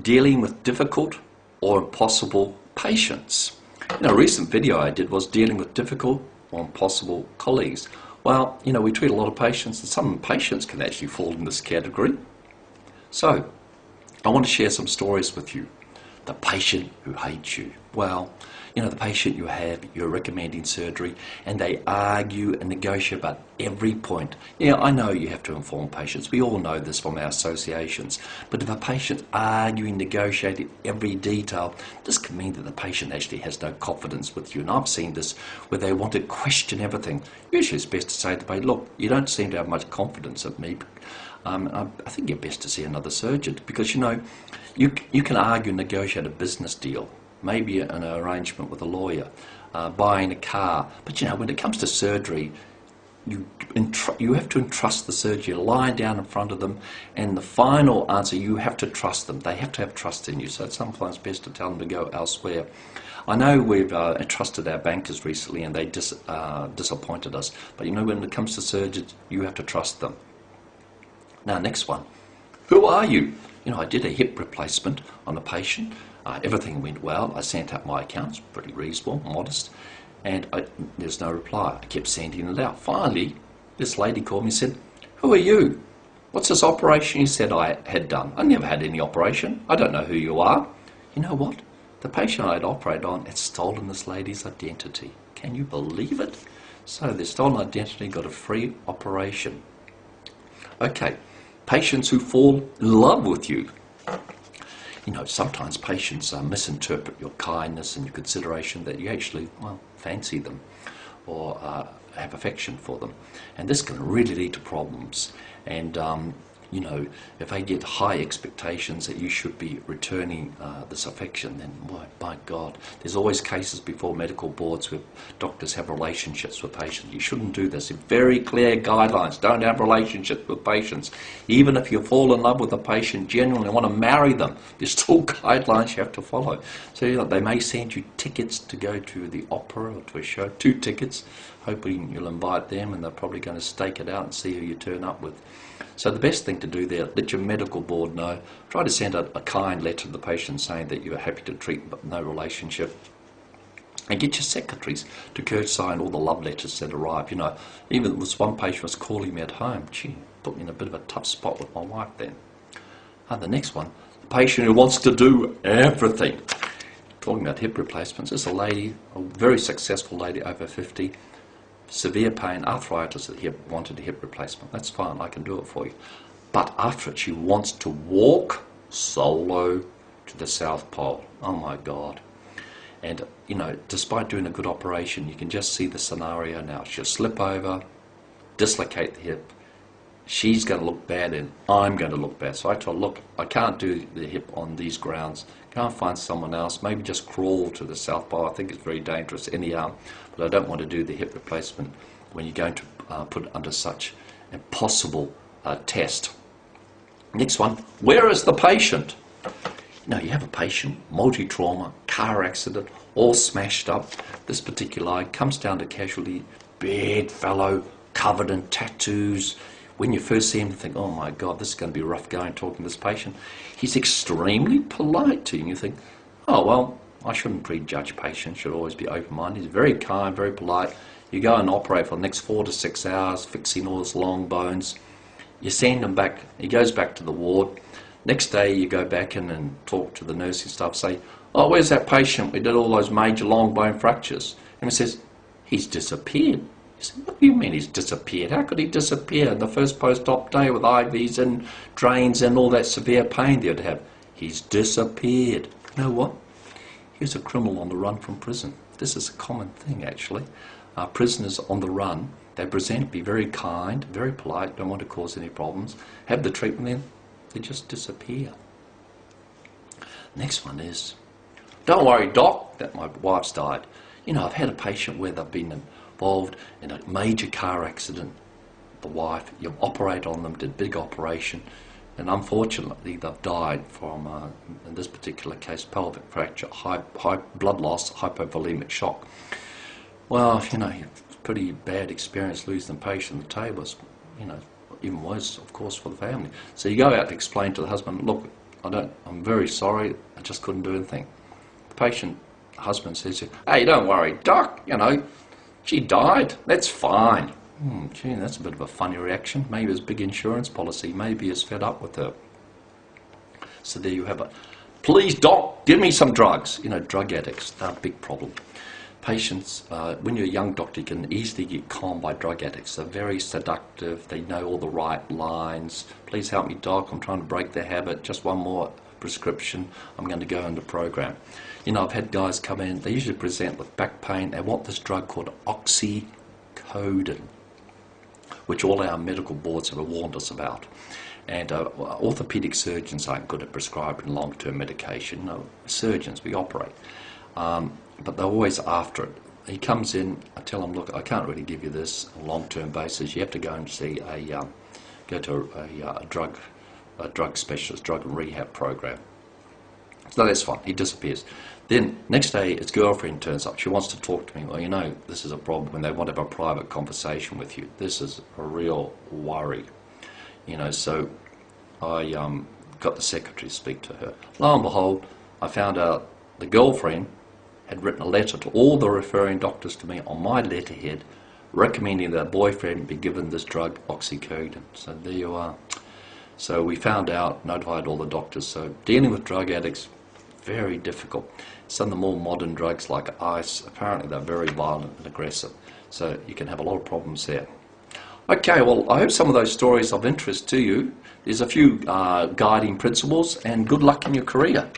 dealing with difficult or impossible patients. A recent video I did was dealing with difficult or impossible colleagues. Well, we treat a lot of patients, and some patients can actually fall in this category. So, I want to share some stories with you. The patient who hates you. Well, the patient you're recommending surgery, and they argue and negotiate about every point. Yeah, I know you have to inform patients. We all know this from our associations. But if a patient's arguing, negotiating every detail, this can mean that the patient actually has no confidence with you. And I've seen this where they want to question everything. Usually it's best to say to the patient, look, you don't seem to have much confidence in me. I think you're best to see another surgeon, because you can argue and negotiate a business deal, maybe an arrangement with a lawyer, buying a car, but when it comes to surgery, you have to entrust the surgeon. You're lying down in front of them, and the final answer, you have to trust them. They have to have trust in you, so it's sometimes best to tell them to go elsewhere. I know we've entrusted our bankers recently, and they disappointed us, but when it comes to surgeons, you have to trust them. Now, next one. Who are you? I did a hip replacement on a patient. Everything went well. I sent out my accounts, pretty reasonable, modest, and there's no reply. I kept sending it out. Finally, this lady called me and said, "Who are you? What's this operation you said I had done? I never had any operation. I don't know who you are." You know what? The patient I'd operated on had stolen this lady's identity. Can you believe it? So the stolen identity got a free operation. Okay. Patients who fall in love with you. Sometimes patients misinterpret your kindness and your consideration, that you actually, fancy them or have affection for them. And this can really lead to problems. And, if they get high expectations that you should be returning this affection, then, by God, there's always cases before medical boards where doctors have relationships with patients. You shouldn't do this. Very clear guidelines. Don't have relationships with patients. Even if you fall in love with a patient genuinely and want to marry them, there's still guidelines you have to follow. So they may send you tickets to go to the opera or to a show, 2 tickets, hoping you'll invite them, and they're probably going to stake it out and see who you turn up with. So the best thing to do there, let your medical board know. Try to send a kind letter to the patient saying that you are happy to treat but no relationship. And get your secretaries to sign all the love letters that arrive. Even this one patient was calling me at home. Gee, put me in a bit of a tough spot with my wife then. The next one, the patient who wants to do everything. Talking about hip replacements, this is a lady, a very successful lady over 50, severe pain, arthritis at the hip, wanted a hip replacement. That's fine, I can do it for you. But after it, she wants to walk solo to the South Pole. Oh my God. And, despite doing a good operation, you can just see the scenario now. She'll slip over, dislocate the hip. She's going to look bad, and I'm going to look bad. So I told her, look, I can't do the hip on these grounds. Can't find someone else. Maybe just crawl to the South Pole. I think it's very dangerous anyhow. But I don't want to do the hip replacement when you're going to put it under such impossible test. Next one, where is the patient? You have a patient, multi-trauma, car accident, all smashed up. This particular eye comes down to casualty, big fellow, covered in tattoos. When you first see him, you think, oh my God, this is going to be rough going talking to this patient. He's extremely polite to you, and you think, oh, well, I shouldn't prejudge patients, should always be open-minded. He's very kind, very polite. You go and operate for the next 4 to 6 hours, fixing all his long bones. You send him back, he goes back to the ward. Next day, you go back in and talk to the nursing staff, say, oh, where's that patient? We did all those major long bone fractures. And he says, he's disappeared. You say, what do you mean he's disappeared? How could he disappear in the first post-op day with IVs and drains and all that severe pain they'd have? He's disappeared. You know what? He was a criminal on the run from prison. This is a common thing, actually. Prisoners on the run, they present, be very kind, very polite, don't want to cause any problems, have the treatment, then they just disappear. Next one is, don't worry, doc, that my wife's died. I've had a patient where they've been involved in a major car accident. The wife, you operate on them, did a big operation, and unfortunately they've died from, in this particular case, pelvic fracture, high blood loss, hypovolemic shock. Well, pretty bad experience losing the patient. The table was, even worse, of course, for the family. So you go out to explain to the husband, look, I'm very sorry, I just couldn't do anything. The patient husband says, hey, don't worry, doc, she died, that's fine. Gee, that's a bit of a funny reaction. Maybe his big insurance policy, maybe he's fed up with her. So there you have it. Please, doc, give me some drugs. Drug addicts, they're a big problem. Patients, when you're a young doctor, you can easily get calmed by drug addicts. They're very seductive, they know all the right lines. Please help me, doc, I'm trying to break the habit, just one more prescription, I'm going to go into program. I've had guys come in, they usually present with back pain, they want this drug called oxycodone, which all our medical boards have warned us about. And orthopedic surgeons aren't good at prescribing long-term medication. No, surgeons, we operate. But they're always after it. He comes in, I tell him, look, I can't really give you this on a long-term basis. You have to go and see go to a drug specialist, drug and rehab program. So that's fine, he disappears. Then, next day, his girlfriend turns up. She wants to talk to me. Well, this is a problem when they want to have a private conversation with you. This is a real worry. So I got the secretary to speak to her. Lo and behold, I found out the girlfriend had written a letter to all the referring doctors to me on my letterhead recommending that boyfriend be given this drug, oxycodone. So there you are. So we found out, notified all the doctors. So dealing with drug addicts, very difficult. Some of the more modern drugs like ice, apparently they're very violent and aggressive. So you can have a lot of problems there. Okay, well, I hope some of those stories are of interest to you. There's a few guiding principles, and good luck in your career.